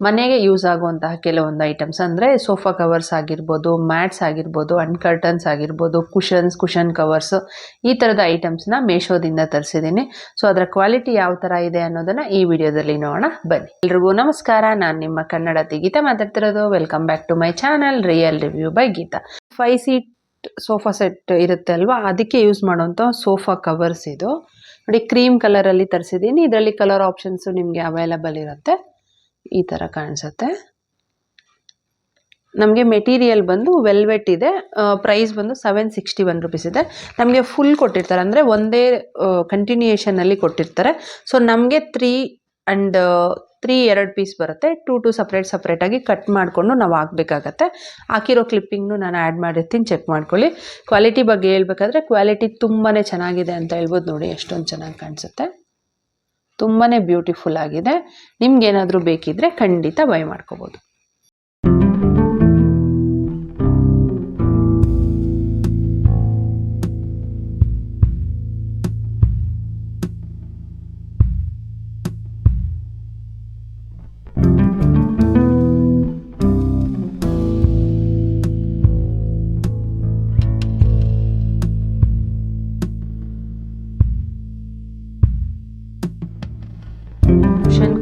ಮನೆಗೆ ಯೂಸ್ ಆಗುವಂತಹ ಕೆಲವೊಂದು ಐಟಮ್ಸ್ ಅಂದರೆ ಸೋಫಾ ಕವರ್ಸ್ ಆಗಿರ್ಬೋದು, ಮ್ಯಾಟ್ಸ್ ಆಗಿರ್ಬೋದು, ಅಂಡ್ ಕರ್ಟನ್ಸ್ ಆಗಿರ್ಬೋದು, ಕುಷನ್ ಕವರ್ಸ್, ಈ ಥರದ ಐಟಮ್ಸ್ನ ಮೀಶೋದಿಂದ ತರಿಸಿದ್ದೀನಿ. ಸೊ ಅದರ ಕ್ವಾಲಿಟಿ ಯಾವ ಥರ ಇದೆ ಅನ್ನೋದನ್ನು ಈ ವಿಡಿಯೋದಲ್ಲಿ ನೋಡೋಣ ಬನ್ನಿ. ಎಲ್ರಿಗೂ ನಮಸ್ಕಾರ, ನಾನು ನಿಮ್ಮ ಕನ್ನಡತಿ ಗೀತಾ ಮಾತಾಡ್ತಿರೋದು. Welcome back to my channel real review by Geetha. 5 seat sofa set ಇರುತ್ತೆ ಅಲ್ವಾ, ಅದಕ್ಕೆ ಯೂಸ್ ಮಾಡುವಂಥ ಸೋಫಾ ಕವರ್ಸ್ ಇದು ನೋಡಿ. ಕ್ರೀಮ್ ಕಲರಲ್ಲಿ ತರಿಸಿದ್ದೀನಿ. ಇದರಲ್ಲಿ ಕಲರ್ ಆಪ್ಷನ್ಸು ನಿಮಗೆ ಅವೈಲಬಲ್ ಇರುತ್ತೆ. ಈ ಥರ ಕಾಣಿಸುತ್ತೆ. ನಮಗೆ ಮೆಟೀರಿಯಲ್ ಬಂದು ವೆಲ್ವೆಟ್ ಇದೆ. ಪ್ರೈಸ್ ಬಂದು 761 ರುಪೀಸ್ ಇದೆ. ನಮಗೆ ಫುಲ್ ಕೊಟ್ಟಿರ್ತಾರೆ, ಅಂದರೆ ಒಂದೇ ಕಂಟಿನ್ಯೂಯೇಷನಲ್ಲಿ ಕೊಟ್ಟಿರ್ತಾರೆ. ಸೊ ನಮಗೆ 3 2 ಪೀಸ್ ಬರುತ್ತೆ. 2 ಸಪ್ರೇಟಾಗಿ ಕಟ್ ಮಾಡಿಕೊಂಡು ನಾವು ಹಾಕಬೇಕಾಗತ್ತೆ. ಹಾಕಿರೋ ಕ್ಲಿಪ್ಪಿಂಗ್ನು ನಾನು ಆ್ಯಡ್ ಮಾಡಿರ್ತೀನಿ, ಚೆಕ್ ಮಾಡ್ಕೊಳ್ಳಿ. ಕ್ವಾಲಿಟಿ ಬಗ್ಗೆ ಹೇಳ್ಬೇಕಾದ್ರೆ ಕ್ವಾಲಿಟಿ ತುಂಬಾ ಚೆನ್ನಾಗಿದೆ ಅಂತ ಹೇಳ್ಬೋದು. ನೋಡಿ ಎಷ್ಟೊಂದು ಚೆನ್ನಾಗಿ ಕಾಣಿಸುತ್ತೆ, ತುಂಬಾ ಬ್ಯೂಟಿಫುಲ್ ಆಗಿದೆ. ನಿಮ್ಗೇನಾದರೂ ಬೇಕಿದ್ದರೆ ಖಂಡಿತ ಬೈ ಮಾಡ್ಕೋಬೋದು.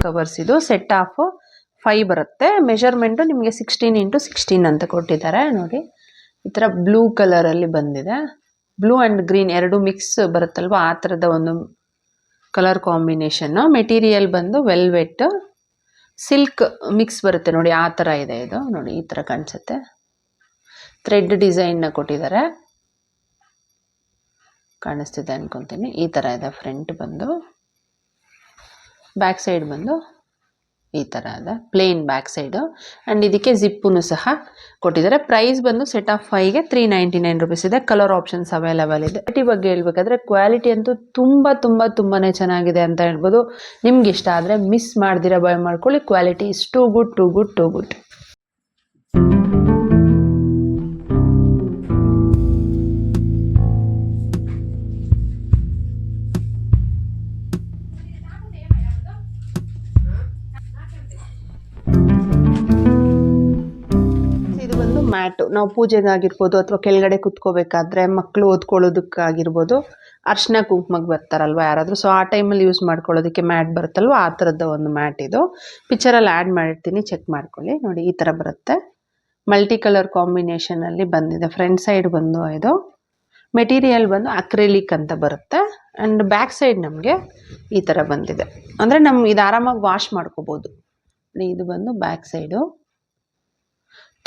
ಕವರ್ಸ್ ಇದು ಸೆಟ್ ಆಫ್ 5 ಬರುತ್ತೆ. ಮೆಜರ್ಮೆಂಟು ನಿಮಗೆ 16x16 ಅಂತ ಕೊಟ್ಟಿದ್ದಾರೆ. ನೋಡಿ ಈ ಥರ ಬ್ಲೂ ಕಲರಲ್ಲಿ ಬಂದಿದೆ. ಬ್ಲೂ ಆ್ಯಂಡ್ ಗ್ರೀನ್ ಎರಡು ಮಿಕ್ಸ್ ಬರುತ್ತಲ್ವ, ಆ ಥರದ ಒಂದು ಕಲರ್ ಕಾಂಬಿನೇಷನ್ನು. ಮೆಟೀರಿಯಲ್ ಬಂದು ವೆಲ್ವೆಟ್ ಸಿಲ್ಕ್ ಮಿಕ್ಸ್ ಬರುತ್ತೆ ನೋಡಿ, ಆ ಥರ ಇದೆ ಇದು. ನೋಡಿ ಈ ಥರ ಕಾಣಿಸುತ್ತೆ. ಥ್ರೆಡ್ ಡಿಸೈನ್ನ ಕೊಟ್ಟಿದ್ದಾರೆ, ಕಾಣಿಸ್ತಿದೆ ಅನ್ಕೊತೀನಿ. ಈ ಥರ ಇದೆ. ಫ್ರಂಟ್ ಬಂದು, ಬ್ಯಾಕ್ ಸೈಡ್ ಬಂದು ಈ ಥರ ಇದೆ, ಪ್ಲೇನ್ ಬ್ಯಾಕ್ ಸೈಡು. ಆ್ಯಂಡ್ ಇದಕ್ಕೆ ಜಿಪ್ಪುನು ಸಹ ಕೊಟ್ಟಿದ್ದಾರೆ. ಪ್ರೈಸ್ ಬಂದು ಸೆಟ್ ಆಫ್ 5ಗೆ 399 ರುಪೀಸ್ ಇದೆ. ಕಲರ್ ಆಪ್ಷನ್ಸ್ ಅವೈಲಬಲ್ ಇದೆ. ಕ್ವಾಲಿಟಿ ಬಗ್ಗೆ ಹೇಳ್ಬೇಕಾದ್ರೆ ಕ್ವಾಲಿಟಿ ಅಂತೂ ತುಂಬಾ ಚೆನ್ನಾಗಿದೆ ಅಂತ ಹೇಳ್ಬೋದು. ನಿಮ್ಗೆ ಇಷ್ಟ ಆದರೆ ಮಿಸ್ ಮಾಡ್ದಿರ ಬೈ ಮಾಡ್ಕೊಳ್ಳಿ. Quality is too good. Mat ನಾವು ಪೂಜೆಗಾಗಿರ್ಬೋದು ಅಥವಾ ಕೆಳಗಡೆ ಕುತ್ಕೋಬೇಕಾದ್ರೆ, ಮಕ್ಕಳು ಓದ್ಕೊಳ್ಳೋದಕ್ಕಾಗಿರ್ಬೋದು, ಅರ್ಶಿನ ಕುಂಕುಮಕ್ಕೆ ಬರ್ತಾರಲ್ವ ಯಾರಾದರೂ, ಸೊ ಆ ಟೈಮಲ್ಲಿ ಯೂಸ್ ಮಾಡ್ಕೊಳ್ಳೋದಕ್ಕೆ ಮ್ಯಾಟ್ ಬರುತ್ತಲ್ವ, ಆ ಥರದ ಒಂದು ಮ್ಯಾಟ್ ಇದು. ಪಿಕ್ಚರಲ್ಲಿ ಆ್ಯಡ್ ಮಾಡಿರ್ತೀನಿ, ಚೆಕ್ ಮಾಡ್ಕೊಳ್ಳಿ. ನೋಡಿ ಈ ಥರ ಬರುತ್ತೆ. ಮಲ್ಟಿ ಕಲರ್ ಕಾಂಬಿನೇಷನಲ್ಲಿ ಬಂದಿದೆ. ಫ್ರಂಟ್ ಸೈಡ್ ಬಂದು ಇದು ಮೆಟೀರಿಯಲ್ ಬಂದು ಅಕ್ರಿಲಿಕ್ ಅಂತ ಬರುತ್ತೆ. ಆ್ಯಂಡ್ ಬ್ಯಾಕ್ ಸೈಡ್ ನಮಗೆ ಈ ಥರ ಬಂದಿದೆ. ಅಂದರೆ ಇದು ಆರಾಮಾಗಿ ವಾಶ್ ಮಾಡ್ಕೋಬೋದು. ಇದು ಬಂದು ಬ್ಯಾಕ್ ಸೈಡು.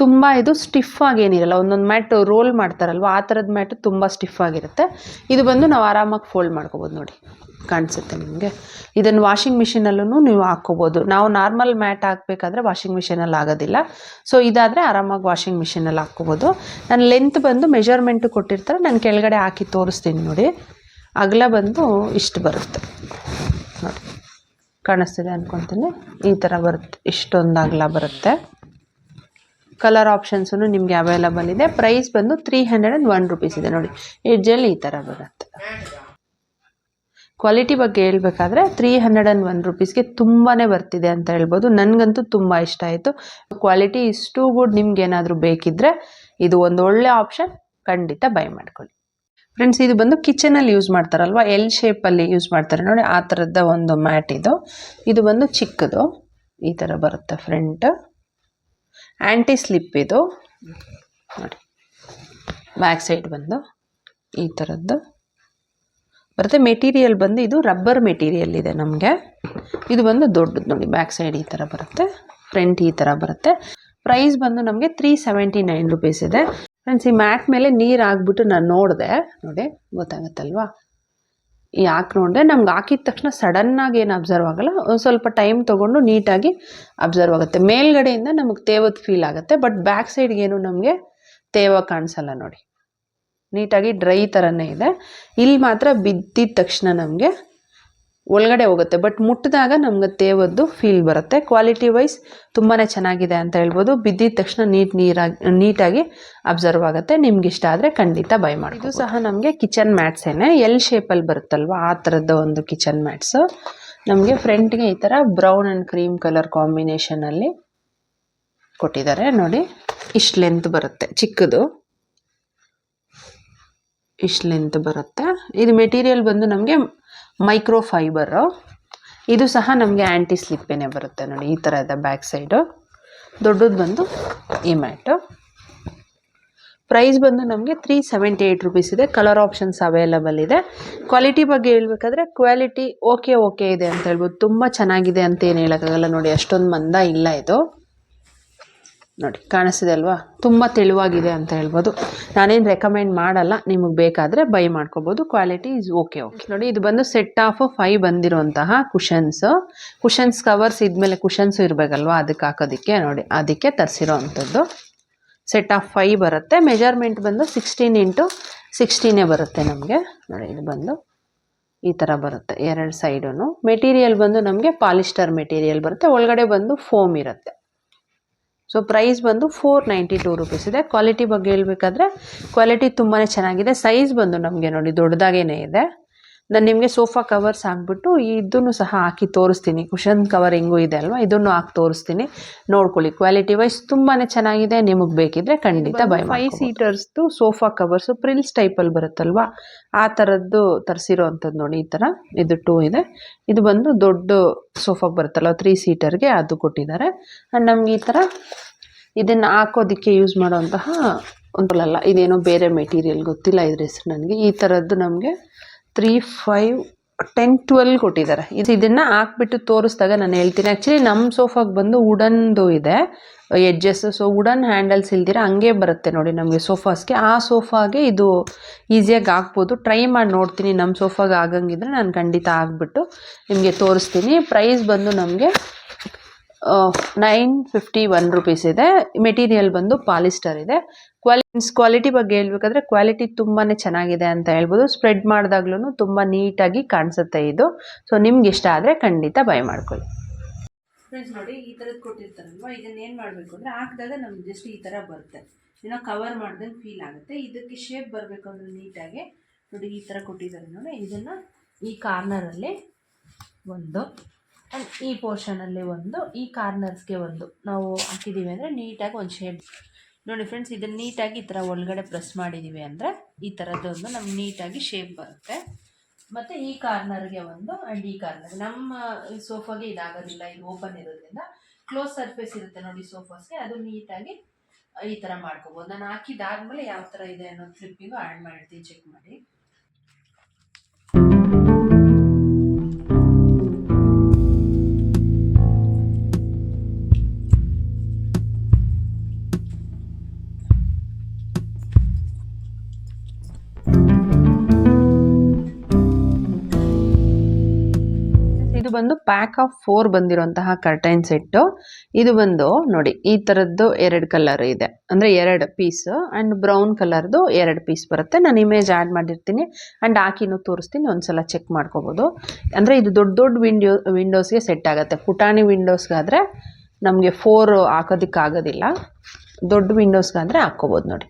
ತುಂಬ ಇದು ಸ್ಟಿಫ್ ಆಗೇನಿರಲ್ಲ. ಒಂದೊಂದು ಮ್ಯಾಟ್ ರೋಲ್ ಮಾಡ್ತಾರಲ್ವ, ಆ ಥರದ ಮ್ಯಾಟು ತುಂಬ ಸ್ಟಿಫ್ ಆಗಿರುತ್ತೆ. ಇದು ಬಂದು ನಾವು ಆರಾಮಾಗಿ ಫೋಲ್ಡ್ ಮಾಡ್ಕೋಬೋದು. ನೋಡಿ ಕಾಣಿಸುತ್ತೆ ನಿಮಗೆ. ಇದನ್ನು ವಾಷಿಂಗ್ ಮಿಷಿನಲ್ಲೂ ನೀವು ಹಾಕ್ಕೋಬೋದು. ನಾವು ನಾರ್ಮಲ್ ಮ್ಯಾಟ್ ಹಾಕಬೇಕಾದ್ರೆ ವಾಷಿಂಗ್ ಮಿಷಿನಲ್ಲಿ ಆಗೋದಿಲ್ಲ. ಸೊ ಇದಾದರೆ ಆರಾಮಾಗಿ ವಾಷಿಂಗ್ ಮಿಷಿನಲ್ಲಿ ಹಾಕ್ಕೋಬೋದು. ನಾನು ಲೆಂತ್ ಬಂದು ಮೆಜರ್ಮೆಂಟು ಕೊಟ್ಟಿರ್ತಾರೆ, ನಾನು ಕೆಳಗಡೆ ಹಾಕಿ ತೋರಿಸ್ತೀನಿ. ನೋಡಿ ಅಗಲ ಬಂದು ಇಷ್ಟು ಬರುತ್ತೆ. ನೋಡಿ ಕಾಣಿಸ್ತಿದೆ ಅಂದ್ಕೊತೀನಿ. ಈ ಥರ ಬರುತ್ತೆ, ಇಷ್ಟೊಂದು ಅಗಲ ಬರುತ್ತೆ. ಕಲರ್ ಆಪ್ಷನ್ಸು ನಿಮಗೆ ಅವೈಲಬಲ್ ಇದೆ. ಪ್ರೈಸ್ ಬಂದು 301 ರುಪೀಸ್ ಇದೆ. ನೋಡಿ ಎಡ್ಜಲ್ಲಿ ಈ ಥರ ಬರುತ್ತೆ. ಕ್ವಾಲಿಟಿ ಬಗ್ಗೆ ಹೇಳ್ಬೇಕಾದ್ರೆ 301 ರುಪೀಸ್ಗೆ ತುಂಬಾ ಬರ್ತಿದೆ ಅಂತ ಹೇಳ್ಬೋದು. ನನಗಂತೂ ತುಂಬ ಇಷ್ಟ ಆಯಿತು. Quality is too good. ನಿಮ್ಗೇನಾದರೂ ಬೇಕಿದ್ದರೆ ಇದು ಒಂದು ಒಳ್ಳೆ ಆಪ್ಷನ್, ಖಂಡಿತ ಬೈ ಮಾಡ್ಕೊಳ್ಳಿ. ಫ್ರೆಂಡ್ಸ್, ಇದು ಬಂದು ಕಿಚನಲ್ಲಿ ಯೂಸ್ ಮಾಡ್ತಾರಲ್ವ, ಎಲ್ ಶೇಪಲ್ಲಿ ಯೂಸ್ ಮಾಡ್ತಾರೆ ನೋಡಿ, ಆ ಥರದ ಒಂದು ಮ್ಯಾಟ್ ಇದು. ಇದು ಬಂದು ಚಿಕ್ಕದು, ಈ ಥರ ಬರುತ್ತೆ. ಫ್ರಂಟ್ ಆ್ಯಂಟಿ ಸ್ಲಿಪ್ ಇದು. ನೋಡಿ ಬ್ಯಾಕ್ ಸೈಡ್ ಬಂದು ಈ ಥರದ್ದು ಬರುತ್ತೆ. ಮೆಟೀರಿಯಲ್ ಬಂದು ಇದು ರಬ್ಬರ್ ಮೆಟೀರಿಯಲ್ ಇದೆ ನಮಗೆ. ಇದು ಬಂದು ದೊಡ್ಡದು. ನೋಡಿ ಬ್ಯಾಕ್ ಸೈಡ್ ಈ ಥರ ಬರುತ್ತೆ, ಫ್ರಂಟ್ ಈ ಥರ ಬರುತ್ತೆ. ಪ್ರೈಸ್ ಬಂದು ನಮಗೆ 379 ರುಪೀಸ್ ಇದೆ. ಫ್ರೆಂಡ್ಸ್, ಈ ಮ್ಯಾಟ್ ಮೇಲೆ ನೀರು ಹಾಕ್ಬಿಟ್ಟು ನಾನು ನೋಡಿದೆ. ನೋಡಿ ಗೊತ್ತಾಗತ್ತಲ್ವಾ, ಯಾಕೆ ನೋಡಿದೆ, ನಮ್ಗೆ ಹಾಕಿದ ತಕ್ಷಣ ಸಡನ್ನಾಗಿ ಏನು ಅಬ್ಸರ್ವ್ ಆಗೋಲ್ಲ, ಸ್ವಲ್ಪ ಟೈಮ್ ತೊಗೊಂಡು ನೀಟಾಗಿ ಅಬ್ಸರ್ವ್ ಆಗುತ್ತೆ. ಮೇಲ್ಗಡೆಯಿಂದ ನಮಗೆ ತೇವದ ಫೀಲ್ ಆಗುತ್ತೆ, ಬಟ್ ಬ್ಯಾಕ್ ಸೈಡ್ಗೇನು ನಮಗೆ ತೇವ ಕಾಣಿಸಲ್ಲ. ನೋಡಿ ನೀಟಾಗಿ ಡ್ರೈ ಥರನೇ ಇದೆ. ಇಲ್ಲಿ ಮಾತ್ರ ಬಿದ್ದಿದ ತಕ್ಷಣ ನಮಗೆ ಒಳಗಡೆ ಹೋಗುತ್ತೆ, ಬಟ್ ಮುಟ್ಟಿದಾಗ ನಮ್ಗೆ ತೇವದ್ದು ಫೀಲ್ ಬರುತ್ತೆ. ಕ್ವಾಲಿಟಿ ವೈಸ್ ತುಂಬಾ ಚೆನ್ನಾಗಿದೆ ಅಂತ ಹೇಳ್ಬೋದು. ಬಿದ್ದಿದ ತಕ್ಷಣ ನೀಟಾಗಿ ಅಬ್ಸರ್ವ್ ಆಗುತ್ತೆ. ನಿಮ್ಗೆ ಇಷ್ಟ ಆದರೆ ಖಂಡಿತ ಬೈ ಮಾಡಿ. ಇದು ಸಹ ನಮಗೆ ಕಿಚನ್ ಮ್ಯಾಟ್ಸೇನೆ, ಎಲ್ ಶೇಪಲ್ಲಿ ಬರುತ್ತಲ್ವ, ಆ ಥರದ ಒಂದು ಕಿಚನ್ ಮ್ಯಾಟ್ಸು. ನಮಗೆ ಫ್ರಂಟ್ಗೆ ಈ ಥರ ಬ್ರೌನ್ ಆ್ಯಂಡ್ ಕ್ರೀಮ್ ಕಲರ್ ಕಾಂಬಿನೇಷನಲ್ಲಿ ಕೊಟ್ಟಿದ್ದಾರೆ ನೋಡಿ. ಇಷ್ಟು ಲೆಂತ್ ಬರುತ್ತೆ, ಚಿಕ್ಕದು ಇಷ್ಟು ಲೆಂತ್ ಬರುತ್ತೆ. ಇದು ಮೆಟೀರಿಯಲ್ ಬಂದು ನಮಗೆ ಮೈಕ್ರೋ ಫೈಬರು. ಇದು ಸಹ ನಮಗೆ ಆ್ಯಂಟಿ ಸ್ಲಿಪ್ಪೇನೆ ಬರುತ್ತೆ ನೋಡಿ. ಈ ಥರ ಇದೆ ಬ್ಯಾಕ್ ಸೈಡು. ದೊಡ್ಡದು ಬಂದು ಈ ಮ್ಯಾಟು. ಪ್ರೈಸ್ ಬಂದು ನಮಗೆ 378 ರುಪೀಸ್ ಇದೆ. ಕಲರ್ ಆಪ್ಷನ್ಸ್ ಅವೈಲಬಲ್ ಇದೆ. ಕ್ವಾಲಿಟಿ ಬಗ್ಗೆ ಹೇಳ್ಬೇಕಾದ್ರೆ ಕ್ವಾಲಿಟಿ ಓಕೆ ಇದೆ ಅಂತ ಹೇಳ್ಬೋದು. ತುಂಬ ಚೆನ್ನಾಗಿದೆ ಅಂತ ಏನು ಹೇಳೋಕ್ಕಾಗಲ್ಲ ನೋಡಿ. ಅಷ್ಟೊಂದು ಮಂದ ಇಲ್ಲ ಇದು. ನೋಡಿ ಕಾಣಿಸ್ತಿದೆ ಅಲ್ವಾ, ತುಂಬ ತೆಳುವಾಗಿದೆ ಅಂತ ಹೇಳ್ಬೋದು. ನಾನೇನು ರೆಕಮೆಂಡ್ ಮಾಡಲ್ಲ, ನಿಮಗೆ ಬೇಕಾದರೆ ಬೈ ಮಾಡ್ಕೋಬೋದು. ಕ್ವಾಲಿಟಿ ಈಸ್ ಓಕೆ ನೋಡಿ. ಇದು ಬಂದು ಸೆಟ್ ಆಫ್ 5 ಬಂದಿರುವಂತಹ ಕುಷನ್ಸ್ ಕವರ್ಸ್ ಇದ್ಮೇಲೆ ಕುಷನ್ಸು ಇರಬೇಕಲ್ವಾ, ಅದಕ್ಕೆ ಹಾಕೋದಕ್ಕೆ ನೋಡಿ, ಅದಕ್ಕೆ ತರಿಸಿರೋ ಅಂಥದ್ದು. ಸೆಟ್ ಆಫ್ 5 ಬರುತ್ತೆ. ಮೆಜರ್ಮೆಂಟ್ ಬಂದು 16x16 ಬರುತ್ತೆ ನಮಗೆ ನೋಡಿ. ಇದು ಬಂದು ಈ ಥರ ಬರುತ್ತೆ 2 ಸೈಡೂ. ಮೆಟೀರಿಯಲ್ ಬಂದು ನಮಗೆ ಪಾಲಿಸ್ಟರ್ ಮೆಟೀರಿಯಲ್ ಬರುತ್ತೆ. ಒಳಗಡೆ ಬಂದು ಫೋಮ್ ಇರುತ್ತೆ. ಸೊ ಪ್ರೈಸ್ ಬಂದು 492 ರುಪೀಸ್ ಇದೆ. ಕ್ವಾಲಿಟಿ ಬಗ್ಗೆ ಹೇಳ್ಬೇಕಾದ್ರೆ ಕ್ವಾಲಿಟಿ ತುಂಬಾ ಚೆನ್ನಾಗಿದೆ. ಸೈಜ್ ಬಂದು ನಮಗೆ ನೋಡಿ ದೊಡ್ಡದಾಗೇ ಇದೆ. ನಾನು ನಿಮಗೆ ಸೋಫಾ ಕವರ್ಸ್ ಹಾಕ್ಬಿಟ್ಟು ಇದನ್ನು ಸಹ ಹಾಕಿ ತೋರಿಸ್ತೀನಿ. ಕುಷನ್ ಕವರ್ ಹೆಂಗೂ ಇದೆ ಅಲ್ವಾ, ಇದನ್ನು ಹಾಕಿ ತೋರಿಸ್ತೀನಿ, ನೋಡ್ಕೊಳ್ಳಿ. ಕ್ವಾಲಿಟಿ ವೈಸ್ ತುಂಬಾ ಚೆನ್ನಾಗಿದೆ. ನಿಮಗೆ ಬೇಕಿದ್ರೆ ಖಂಡಿತ ಬೈ ಮಾಡಿ. 5 ಸೀಟರ್ಸ್ದು ಸೋಫಾ ಕವರ್ಸು ಪ್ರಿಲ್ಸ್ ಟೈಪಲ್ಲಿ ಬರುತ್ತಲ್ವಾ, ಆ ಥರದ್ದು ತರಿಸಿರೋ ಅಂಥದ್ದು ನೋಡಿ. ಈ ಥರ ಇದು 2 ಇದೆ. ಇದು ಬಂದು ದೊಡ್ಡ ಸೋಫಾಗೆ ಬರುತ್ತಲ್ವ 3 ಸೀಟರ್ಗೆ, ಅದು ಕೊಟ್ಟಿದ್ದಾರೆ. ಆ್ಯಂಡ್ ನಮ್ಗೆ ಈ ಥರ ಇದನ್ನು ಹಾಕೋದಕ್ಕೆ ಯೂಸ್ ಮಾಡೋಂತಹ ಒಂದಲ್ಲ, ಇದೇನೋ ಬೇರೆ ಮೆಟೀರಿಯಲ್ ಗೊತ್ತಿಲ್ಲ ಇದ್ರ ಹೆಸರು ನನಗೆ. ಈ ಥರದ್ದು ನಮಗೆ 3, 5, 10, 12 ಕೊಟ್ಟಿದ್ದಾರೆ. ಇದನ್ನು ಹಾಕ್ಬಿಟ್ಟು ತೋರಿಸಿದಾಗ ನಾನು ಹೇಳ್ತೀನಿ. ಆ್ಯಕ್ಚುಲಿ ನಮ್ಮ ಸೋಫಾಗೆ ಬಂದು ವುಡನ್ದು ಇದೆ ಎಡ್ಜಸ್. ಸೊ ವುಡನ್ ಹ್ಯಾಂಡಲ್ಸ್ ಇಲ್ದಿರ ಹಂಗೆ ಬರುತ್ತೆ ನೋಡಿ ನಮಗೆ ಸೋಫಾಸ್ಗೆ. ಆ ಸೋಫಾಗೆ ಇದು ಈಸಿಯಾಗಿ ಹಾಕ್ಬೋದು. ಟ್ರೈ ಮಾಡಿ ನೋಡ್ತೀನಿ. ನಮ್ಮ ಸೋಫಾಗೆ ಆಗಂಗಿದ್ರೆ ನಾನು ಖಂಡಿತ ಹಾಕ್ಬಿಟ್ಟು ನಿಮಗೆ ತೋರಿಸ್ತೀನಿ. ಪ್ರೈಸ್ ಬಂದು ನಮಗೆ 951 ರುಪೀಸ್ ಇದೆ. ಮೆಟೀರಿಯಲ್ ಬಂದು ಪಾಲಿಸ್ಟರ್ ಇದೆ. ಕ್ವಾಲಿಟಿ ಬಗ್ಗೆ ಹೇಳ್ಬೇಕಾದ್ರೆ ಕ್ವಾಲಿಟಿ ತುಂಬಾ ಚೆನ್ನಾಗಿದೆ ಅಂತ ಹೇಳ್ಬೋದು. ಸ್ಪ್ರೆಡ್ ಮಾಡಿದಾಗ್ಲೂ ತುಂಬ ನೀಟಾಗಿ ಕಾಣಿಸುತ್ತೆ ಇದು. ಸೊ ನಿಮ್ಗೆ ಇಷ್ಟ ಆದರೆ ಖಂಡಿತ ಬೈ ಮಾಡ್ಕೊಳ್ಳಿ. ಫ್ರೆಂಡ್ಸ್ ನೋಡಿ, ಈ ಥರದ್ದು ಕೊಟ್ಟಿರ್ತಾರಲ್ವ, ಇದನ್ನೇನು ಮಾಡಬೇಕು ಅಂದರೆ ಹಾಕಿದಾಗ ನಮ್ಗೆ ಜಸ್ಟ್ ಈ ಥರ ಬರುತ್ತೆ. ಏನೋ ಕವರ್ ಮಾಡ್ದಂಗೆ ಫೀಲ್ ಆಗುತ್ತೆ. ಇದಕ್ಕೆ ಶೇಪ್ ಬರಬೇಕು ಅಂದರೆ ನೀಟಾಗಿ ನೋಡಿ ಈ ಥರ ಕೊಟ್ಟಿದ್ದಾರೆ ನೋಡಿ. ಇದನ್ನು ಈ ಕಾರ್ನರಲ್ಲಿ ಒಂದು, ಆ್ಯಂಡ್ ಈ ಪೋರ್ಷನಲ್ಲಿ ಒಂದು, ಈ ಕಾರ್ನರ್ಸ್ಗೆ ಒಂದು ನಾವು ಹಾಕಿದ್ದೀವಿ ಅಂದರೆ ನೀಟಾಗಿ ಒಂದು ಶೇಪ್ ನೋಡಿ. ಫ್ರೆಂಡ್ಸ್ ಇದನ್ನು ನೀಟಾಗಿ ಈ ಥರ ಒಳಗಡೆ ಪ್ರೆಸ್ ಮಾಡಿದ್ದೀವಿ ಅಂದರೆ ಈ ಥರದ್ದೊಂದು ನಮ್ಗೆ ನೀಟಾಗಿ ಶೇಪ್ ಬರುತ್ತೆ. ಮತ್ತು ಈ ಕಾರ್ನರ್ಗೆ ಒಂದು, ಆ್ಯಂಡ್ ಈ ಕಾರ್ನರ್ ನಮ್ಮ ಸೋಫಾಗೆ ಇದಾಗೋದಿಲ್ಲ, ಇದು ಓಪನ್ ಇರೋದ್ರಿಂದ ಕ್ಲೋಸ್ ಸರ್ಫೇಸ್ ಇರುತ್ತೆ ನೋಡಿ ಸೋಫಾಸ್ಗೆ, ಅದು ನೀಟಾಗಿ ಈ ಥರ ಮಾಡ್ಕೋಬೋದು. ನಾನು ಹಾಕಿದಾದ್ಮೇಲೆ ಯಾವ ಥರ ಇದೆ ಅನ್ನೋ ಕ್ಲಿಪ್ಪಿಂಗು ಆ್ಯಡ್ ಮಾಡ್ತೀನಿ, ಚೆಕ್ ಮಾಡಿ. ಇದು ಬಂದು ಪ್ಯಾಕ್ ಆಫ್ 4 ಬಂದಿರುವಂತಹ ಕರ್ಟೈನ್ ಸೆಟ್ಟು. ಇದು ಬಂದು ನೋಡಿ ಈ ಥರದ್ದು 2 ಕಲರ್ ಇದೆ, ಅಂದರೆ 2 ಪೀಸ್, ಆ್ಯಂಡ್ ಬ್ರೌನ್ ಕಲರ್ದು 2 ಪೀಸ್ ಬರುತ್ತೆ. ನಾನು ಇಮೇಜ್ ಆ್ಯಡ್ ಮಾಡಿರ್ತೀನಿ ಆ್ಯಂಡ್ ಹಾಕಿನೂ ತೋರಿಸ್ತೀನಿ, ಒಂದ್ಸಲ ಚೆಕ್ ಮಾಡ್ಕೋಬೋದು. ಅಂದರೆ ಇದು ದೊಡ್ಡ ವಿಂಡೋಸ್ಗೆ ಸೆಟ್ ಆಗುತ್ತೆ. ಪುಟಾಣಿ ವಿಂಡೋಸ್ಗಾದರೆ ನಮಗೆ 4 ಹಾಕೋದಕ್ಕಾಗೋದಿಲ್ಲ, ದೊಡ್ಡ ವಿಂಡೋಸ್ಗಾದರೆ ಹಾಕ್ಕೋಬೋದು ನೋಡಿ.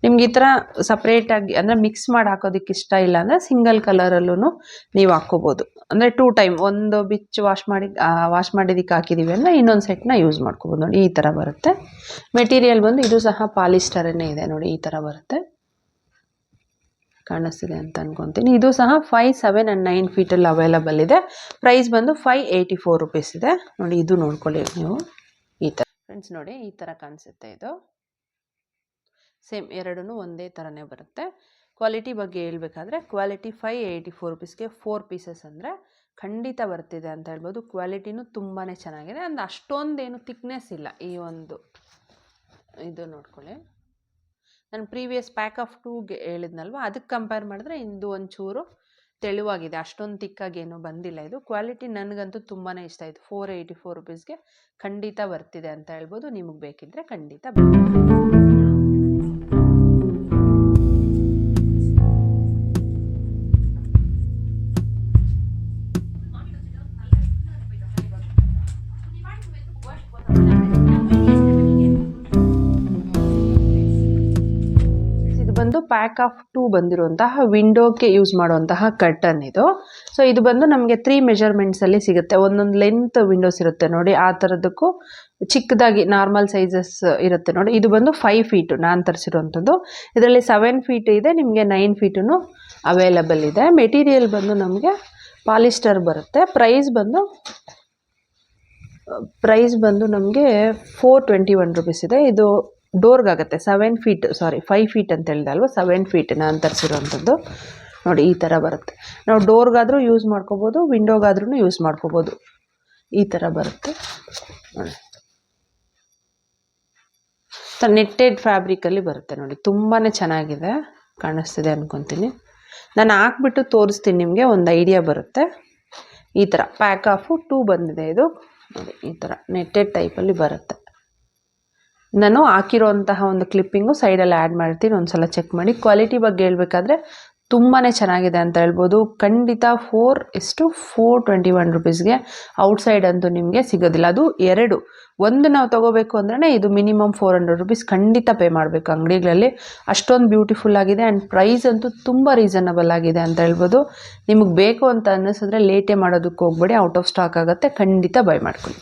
ನಿಮ್ಗೆ ಈ ಥರ ಸಪ್ರೇಟಾಗಿ ಅಂದರೆ ಮಿಕ್ಸ್ ಮಾಡಿ ಹಾಕೋದಕ್ಕೆ ಇಷ್ಟ ಇಲ್ಲ ಅಂದರೆ ಸಿಂಗಲ್ ಕಲರಲ್ಲೂ ನೀವು ಹಾಕ್ಕೋಬೋದು. ಅಂದರೆ 2 ಟೈಮ್, ಒಂದು ಬಿಚ್ಚು ವಾಶ್ ಮಾಡಿದ್ದಕ್ಕೆ ಹಾಕಿದ್ದೀವಿ ಅಂದರೆ ಇನ್ನೊಂದು ಸೆಟ್ನ ಯೂಸ್ ಮಾಡ್ಕೋಬೋದು ನೋಡಿ. ಈ ಥರ ಬರುತ್ತೆ. ಮೆಟೀರಿಯಲ್ ಬಂದು ಇದು ಸಹ ಪಾಲಿಸ್ಟರನ್ನೇ ಇದೆ ನೋಡಿ. ಈ ಥರ ಬರುತ್ತೆ, ಕಾಣಿಸ್ತಿದೆ ಅಂತ ಅನ್ಕೊತೀನಿ. ಇದು ಸಹ 5, 7 ಆ್ಯಂಡ್ 9 ಫೀಟಲ್ಲಿ ಅವೈಲಬಲ್ ಇದೆ. ಪ್ರೈಸ್ ಬಂದು 584 ರುಪೀಸ್ ಇದೆ ನೋಡಿ. ಇದು ನೋಡ್ಕೊಳ್ಳಿ ನೀವು. ಈ ಥರ ಫ್ರೆಂಡ್ಸ್ ನೋಡಿ, ಈ ಥರ ಕಾಣಿಸುತ್ತೆ. ಇದು ಸೇಮ್ ಎರಡೂ ಒಂದೇ ಥರನೇ ಬರುತ್ತೆ. ಕ್ವಾಲಿಟಿ ಬಗ್ಗೆ ಹೇಳ್ಬೇಕಾದ್ರೆ ಕ್ವಾಲಿಟಿ 584 ರುಪೀಸ್ಗೆ 4 ಪೀಸಸ್ ಅಂದರೆ ಖಂಡಿತ ಬರ್ತಿದೆ ಅಂತ ಹೇಳ್ಬೋದು. ಕ್ವಾಲಿಟಿನೂ ತುಂಬಾ ಚೆನ್ನಾಗಿದೆ. ಅಂದ್ ಅಷ್ಟೊಂದೇನು ಥಿಕ್ನೆಸ್ ಇಲ್ಲ. ಈ ಒಂದು ಇದು ನೋಡ್ಕೊಳ್ಳಿ, ನಾನು ಪ್ರೀವಿಯಸ್ ಪ್ಯಾಕ್ ಆಫ್ 2ಗೆ ಹೇಳಿದ್ನಲ್ವ, ಅದಕ್ಕೆ ಕಂಪೇರ್ ಮಾಡಿದ್ರೆ ಇದು ಒಂಚೂರು ತೆಳುವಾಗಿದೆ. ಅಷ್ಟೊಂದು ತಿಕ್ಕಾಗೇನು ಬಂದಿಲ್ಲ. ಇದು ಕ್ವಾಲಿಟಿ ನನಗಂತೂ ತುಂಬಾ ಇಷ್ಟ ಆಯಿತು. 484 ರುಪೀಸ್ಗೆ ಖಂಡಿತ ಬರ್ತಿದೆ ಅಂತ ಹೇಳ್ಬೋದು. ನಿಮಗೆ ಬೇಕಿದ್ದರೆ ಖಂಡಿತ ಬಂದು ಪ್ಯಾಕ್ ಆಫ್ 2 ಬಂದಿರುವಂತಹ ವಿಂಡೋಗೆ ಯೂಸ್ ಮಾಡುವಂತಹ ಕರ್ಟನ್ ಇದು. ಸೊ ಇದು ಬಂದು ನಮಗೆ 3 ಮೆಜರ್ಮೆಂಟ್ಸಲ್ಲಿ ಸಿಗುತ್ತೆ. ಒಂದೊಂದು ಲೆಂತ್ ವಿಂಡೋಸ್ ಇರುತ್ತೆ ನೋಡಿ, ಆ ಥರದಕ್ಕೂ ಚಿಕ್ಕದಾಗಿ ನಾರ್ಮಲ್ ಸೈಜಸ್ ಇರುತ್ತೆ ನೋಡಿ. ಇದು ಬಂದು 5 ಫೀಟು ನಾನು ತರಿಸಿರುವಂಥದ್ದು. ಇದರಲ್ಲಿ 7 ಫೀಟ್ ಇದೆ, ನಿಮಗೆ 9 ಫೀಟೂ ಅವೈಲಬಲ್ ಇದೆ. ಮೆಟೀರಿಯಲ್ ಬಂದು ನಮಗೆ ಪಾಲಿಸ್ಟರ್ ಬರುತ್ತೆ. ಪ್ರೈಸ್ ಬಂದು ನಮಗೆ 421 ರುಪೀಸ್ ಇದೆ. ಇದು ಡೋರ್ಗಾಗುತ್ತೆ 7 ಫೀಟ್, ಸಾರಿ 5 ಫೀಟ್ ಅಂತ ಹೇಳಿದೆ ಅಲ್ವಾ, 7 ಫೀಟ್ ನಾನು ತರಿಸಿರುವಂಥದ್ದು. ನೋಡಿ ಈ ಥರ ಬರುತ್ತೆ. ನಾವು ಡೋರ್ಗಾದರೂ ಯೂಸ್ ಮಾಡ್ಕೋಬೋದು, ವಿಂಡೋಗಾದ್ರೂ ಯೂಸ್ ಮಾಡ್ಕೋಬೋದು. ಈ ಥರ ಬರುತ್ತೆ ನೋಡಿ. ನೆಟ್ಟೆಡ್ ಫ್ಯಾಬ್ರಿಕಲ್ಲಿ ಬರುತ್ತೆ ನೋಡಿ, ತುಂಬಾ ಚೆನ್ನಾಗಿದೆ, ಕಾಣಿಸ್ತಿದೆ ಅಂದ್ಕೊತೀನಿ. ನಾನು ಹಾಕ್ಬಿಟ್ಟು ತೋರಿಸ್ತೀನಿ, ನಿಮಗೆ ಒಂದು ಐಡಿಯಾ ಬರುತ್ತೆ. ಈ ಥರ ಪ್ಯಾಕ್ ಆಫು 2 ಬಂದಿದೆ ಇದು ನೋಡಿ. ಈ ಥರ ನೆಟ್ಟೆಡ್ ಟೈಪಲ್ಲಿ ಬರುತ್ತೆ. ನಾನು ಹಾಕಿರೋಂತಹ ಒಂದು ಕ್ಲಿಪ್ಪಿಂಗು ಸೈಡಲ್ಲಿ ಆ್ಯಡ್ ಮಾಡ್ತೀನಿ, ಒಂದು ಸಲ ಚೆಕ್ ಮಾಡಿ. ಕ್ವಾಲಿಟಿ ಬಗ್ಗೆ ಹೇಳಬೇಕಾದ್ರೆ ತುಂಬಾ ಚೆನ್ನಾಗಿದೆ ಅಂತ ಹೇಳ್ಬೋದು. ಖಂಡಿತ 4:421 ರುಪೀಸ್ಗೆ ಔಟ್ಸೈಡ್ ಅಂತೂ ನಿಮಗೆ ಸಿಗೋದಿಲ್ಲ. ಅದು 2 ಒಂದು ನಾವು ತೊಗೋಬೇಕು ಅಂದ್ರೆ ಇದು ಮಿನಿಮಮ್ 400 ರುಪೀಸ್ ಖಂಡಿತ ಪೇ ಮಾಡಬೇಕು ಅಂಗಡಿಗಳಲ್ಲಿ. ಅಷ್ಟೊಂದು ಬ್ಯೂಟಿಫುಲ್ ಆಗಿದೆ ಆ್ಯಂಡ್ ಪ್ರೈಸ್ ಅಂತೂ ತುಂಬ ರೀಸನಬಲ್ ಆಗಿದೆ ಅಂತ ಹೇಳ್ಬೋದು. ನಿಮಗೆ ಬೇಕು ಅಂತ ಅನ್ನಿಸಿದ್ರೆ ಲೇಟೇ ಮಾಡೋದಕ್ಕೆ ಹೋಗ್ಬೇಡಿ, ಔಟ್ ಆಫ್ ಸ್ಟಾಕ್ ಆಗುತ್ತೆ, ಖಂಡಿತ ಬೈ ಮಾಡ್ಕೊಳ್ಳಿ.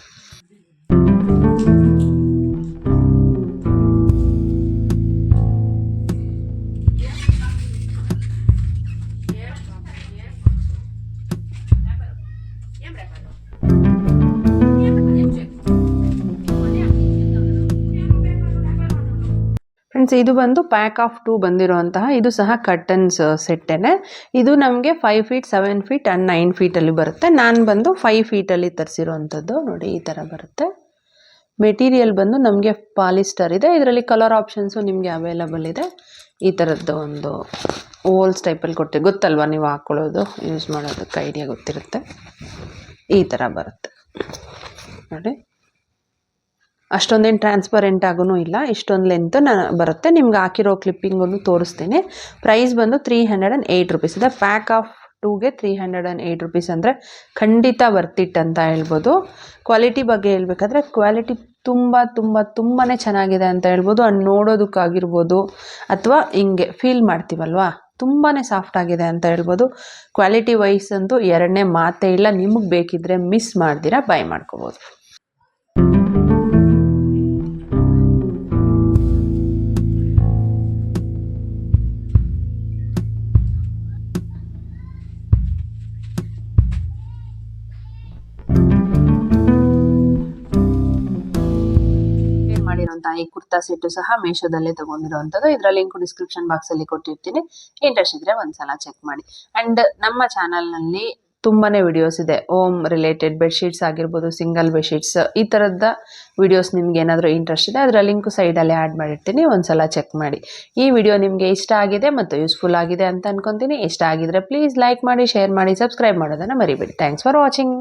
ಫ್ರೆಂಡ್ಸ್, ಇದು ಬಂದು ಪ್ಯಾಕ್ ಆಫ್ 2 ಬಂದಿರುವಂತಹ, ಇದು ಸಹ ಕರ್ಟನ್ಸ್ ಸೆಟ್ಟೇನೆ. ಇದು ನಮಗೆ 5 ಫೀಟ್ 7 ಫೀಟ್ ಆ್ಯಂಡ್ 9 ಫೀಟಲ್ಲಿ ಬರುತ್ತೆ. ನಾನು ಬಂದು 5 ಫೀಟಲ್ಲಿ ತರಿಸಿರುವಂಥದ್ದು ನೋಡಿ. ಈ ಥರ ಬರುತ್ತೆ. ಮೆಟೀರಿಯಲ್ ಬಂದು ನಮಗೆ ಪಾಲಿಸ್ಟರ್ ಇದೆ. ಇದರಲ್ಲಿ ಕಲರ್ ಆಪ್ಷನ್ಸು ನಿಮಗೆ ಅವೈಲಬಲ್ ಇದೆ. ಈ ಥರದ್ದು ಒಂದು ಓಲ್ಸ್ ಟೈಪಲ್ಲಿ ಕೊಡ್ತೀವಿ, ಗೊತ್ತಲ್ವಾ ನೀವು ಹಾಕ್ಕೊಳ್ಳೋದು, ಯೂಸ್ ಮಾಡೋದಕ್ಕೆ ಐಡಿಯಾ ಗೊತ್ತಿರುತ್ತೆ. ಈ ಥರ ಬರುತ್ತೆ ನೋಡಿ. ಅಷ್ಟೊಂದೇನು ಟ್ರಾನ್ಸ್ಪರೆಂಟ್ ಆಗೂ ಇಲ್ಲ, ಇಷ್ಟೊಂದು ಲೆಂತ್ ಬರುತ್ತೆ. ನಿಮ್ಗೆ ಹಾಕಿರೋ ಕ್ಲಿಪ್ಪಿಂಗನ್ನು ತೋರಿಸ್ತೀನಿ. ಪ್ರೈಸ್ ಬಂದು 308 ರುಪೀಸ್ ಇದೆ. ಪ್ಯಾಕ್ ಆಫ್ 2ಗೆ 308 ರುಪೀಸ್ ಅಂದರೆ ಖಂಡಿತ ವರ್ತಿಟ್ ಅಂತ ಹೇಳ್ಬೋದು. ಕ್ವಾಲಿಟಿ ಬಗ್ಗೆ ಹೇಳ್ಬೇಕಾದ್ರೆ ಕ್ವಾಲಿಟಿ ತುಂಬಾ ಚೆನ್ನಾಗಿದೆ ಅಂತ ಹೇಳ್ಬೋದು. ಅದು ನೋಡೋದಕ್ಕಾಗಿರ್ಬೋದು ಅಥವಾ ಹಿಂಗೆ ಫೀಲ್ ಮಾಡ್ತೀವಲ್ವಾ, ತುಂಬಾ ಸಾಫ್ಟ್ ಆಗಿದೆ ಅಂತ ಹೇಳ್ಬೋದು. ಕ್ವಾಲಿಟಿ ವೈಸ್ ಅಂತೂ ಎರಡನೇ ಮಾತೇ ಇಲ್ಲ. ನಿಮಗೆ ಬೇಕಿದ್ದರೆ ಮಿಸ್ ಮಾಡ್ದಿರಾ ಬೈ ಮಾಡ್ಕೋಬೋದು. ಈ ಕುರ್ತಾ ಸೆಟ್ಟು ಸಹ ಮೀಶೋದಲ್ಲೇ ತಗೊಂಡಿರುವಂಥದ್ದು. ಇದರ ಲಿಂಕ್ ಡಿಸ್ಕ್ರಿಪ್ಷನ್ ಬಾಕ್ಸ್ ಅಲ್ಲಿ ಕೊಟ್ಟಿರ್ತೀನಿ, ಇಂಟ್ರೆಸ್ಟ್ ಇದ್ರೆ ಒಂದ್ಸಲ ಚೆಕ್ ಮಾಡಿ. ಅಂಡ್ ನಮ್ಮ ಚಾನಲ್ನಲ್ಲಿ ತುಂಬಾನೇ ವಿಡಿಯೋಸ್ ಇದೆ, ಹೋಮ್ ರಿಲೇಟೆಡ್ ಬೆಡ್ಶೀಟ್ಸ್ ಆಗಿರ್ಬೋದು, ಸಿಂಗಲ್ ಬೆಡ್ಶೀಟ್ಸ್, ಈ ಥರದ ವಿಡಿಯೋಸ್ ನಿಮ್ಗೆ ಏನಾದರೂ ಇಂಟ್ರೆಸ್ಟ್ ಇದೆ ಅದರ ಲಿಂಕ್ ಸೈಡಲ್ಲಿ ಆ್ಯಡ್ ಮಾಡಿರ್ತೀನಿ, ಒಂದ್ಸಲ ಚೆಕ್ ಮಾಡಿ. ಈ ವಿಡಿಯೋ ನಿಮಗೆ ಇಷ್ಟ ಆಗಿದೆ ಮತ್ತು ಯೂಸ್ಫುಲ್ ಆಗಿದೆ ಅಂತ ಅನ್ಕೊಂತೀನಿ. ಇಷ್ಟ ಆಗಿದ್ರೆ ಪ್ಲೀಸ್ ಲೈಕ್ ಮಾಡಿ, ಶೇರ್ ಮಾಡಿ, ಸಬ್ಸ್ಕ್ರೈಬ್ ಮಾಡೋದನ್ನು ಮರಿಬೇಡಿ. Thanks for watching.